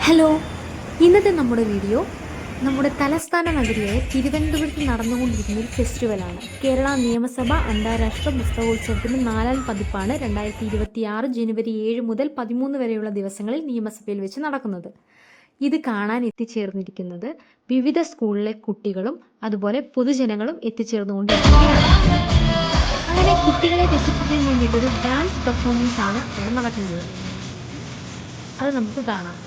Hello, ഇന്നത്തെ നമ്മുടെ video നമ്മുടെ തലസ്ഥാന നഗരിയായ തിരുവനന്തപുരത്ത് നടന്നുകൊണ്ടിരിക്കുന്ന ഒരു ഫെസ്റ്റിവലാണ്. കേരള നിയമസഭ അന്താരാഷ്ട്ര പുസ്തകോത്സവത്തിൻ്റെ 4ാം പതിപ്പാണ് 2026 ജനുവരി 7 മുതൽ 13 വരെയുള്ള ദിവസങ്ങളിൽ നിയമസഭയിൽ വെച്ച് നടക്കുന്നത്. ഇത് കാണാൻ എത്തിച്ചേർന്നിരിക്കുന്നത് വിവിധ സ്കൂളിലെ കുട്ടികളും അതുപോലെ പൊതുജനങ്ങളും എത്തിച്ചേർന്നുകൊണ്ടിരിക്കുകയാണ്. അങ്ങനെ കുട്ടികളെ രസിപ്പിക്കാൻ വേണ്ടിയിട്ടൊരു ഡാൻസ് പെർഫോമൻസ് ആണ് ഇവിടെ നടക്കുന്നത്. അത് നമുക്ക് കാണാം.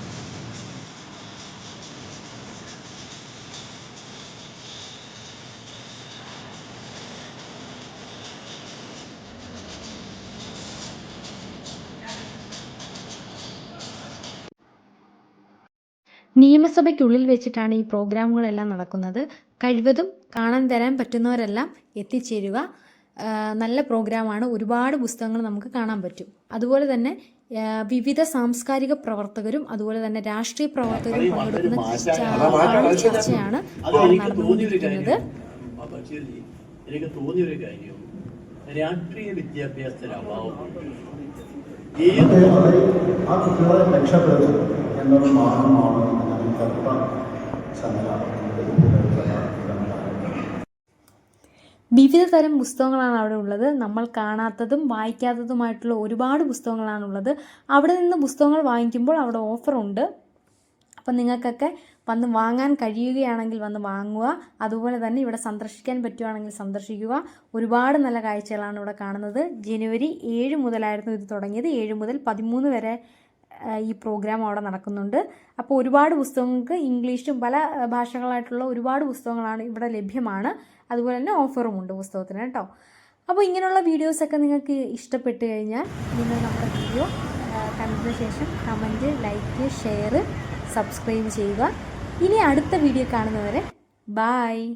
നിയമസഭയ്ക്കുള്ളിൽ വെച്ചിട്ടാണ് ഈ പ്രോഗ്രാമുകളെല്ലാം നടക്കുന്നത്. കഴിവതും കാണാൻ വരാൻ പറ്റുന്നവരെല്ലാം എത്തിച്ചേരുക. നല്ല പ്രോഗ്രാമാണ്. ഒരുപാട് പുസ്തകങ്ങൾ നമുക്ക് കാണാൻ പറ്റും. അതുപോലെ തന്നെ വിവിധ സാംസ്കാരിക പ്രവർത്തകരും അതുപോലെ തന്നെ രാഷ്ട്രീയ പ്രവർത്തകരും പങ്കെടുക്കുന്ന ചർച്ചയാണ് നടന്നുകൊണ്ടിരിക്കുന്നത്. എനിക്ക് തോന്നിയൊരു കാര്യം, രാഷ്ട്രീയ വിദ്യാഭ്യാസത്തിന് അഭാവമുണ്ട്. ആ കുട്ടികളെ രക്ഷപ്പെടുത്തും എന്നൊരു മാർഗമാണ് വിവിധ തരം പുസ്തകങ്ങളാണ് അവിടെ ഉള്ളത്. നമ്മൾ കാണാത്തതും വായിക്കാത്തതുമായിട്ടുള്ള ഒരുപാട് പുസ്തകങ്ങളാണുള്ളത്. അവിടെ നിന്ന് പുസ്തകങ്ങൾ വാങ്ങിക്കുമ്പോൾ അവിടെ ഓഫറുണ്ട്. അപ്പം നിങ്ങൾക്കൊക്കെ വന്ന് വാങ്ങാൻ കഴിയുകയാണെങ്കിൽ വന്ന് വാങ്ങുക. അതുപോലെ തന്നെ ഇവിടെ സന്ദർശിക്കാൻ പറ്റുകയാണെങ്കിൽ സന്ദർശിക്കുക. ഒരുപാട് നല്ല കാഴ്ചകളാണ് ഇവിടെ കാണുന്നത്. ജനുവരി 7 മുതലായിരുന്നു ഇത് തുടങ്ങിയത്. 7 മുതൽ 13 വരെ ഈ പ്രോഗ്രാം അവിടെ നടക്കുന്നുണ്ട്. അപ്പോൾ ഒരുപാട് പുസ്തകങ്ങൾക്ക് ഇംഗ്ലീഷും പല ഭാഷകളായിട്ടുള്ള ഒരുപാട് പുസ്തകങ്ങളാണ് ഇവിടെ ലഭ്യമാണ്. അതുപോലെ തന്നെ ഓഫറുമുണ്ട് പുസ്തകത്തിന് കേട്ടോ. അപ്പോൾ ഇങ്ങനെയുള്ള വീഡിയോസൊക്കെ നിങ്ങൾക്ക് ഇഷ്ടപ്പെട്ട് കഴിഞ്ഞാൽ നിങ്ങൾ നമ്മുടെ വീഡിയോ കണ്ടതിന് ശേഷം കമൻറ്റ്, ലൈക്ക്, ഷെയർ, സബ്സ്ക്രൈബ് ചെയ്യുക. ഇനി അടുത്ത വീഡിയോ കാണുന്നവരെ ബായ്.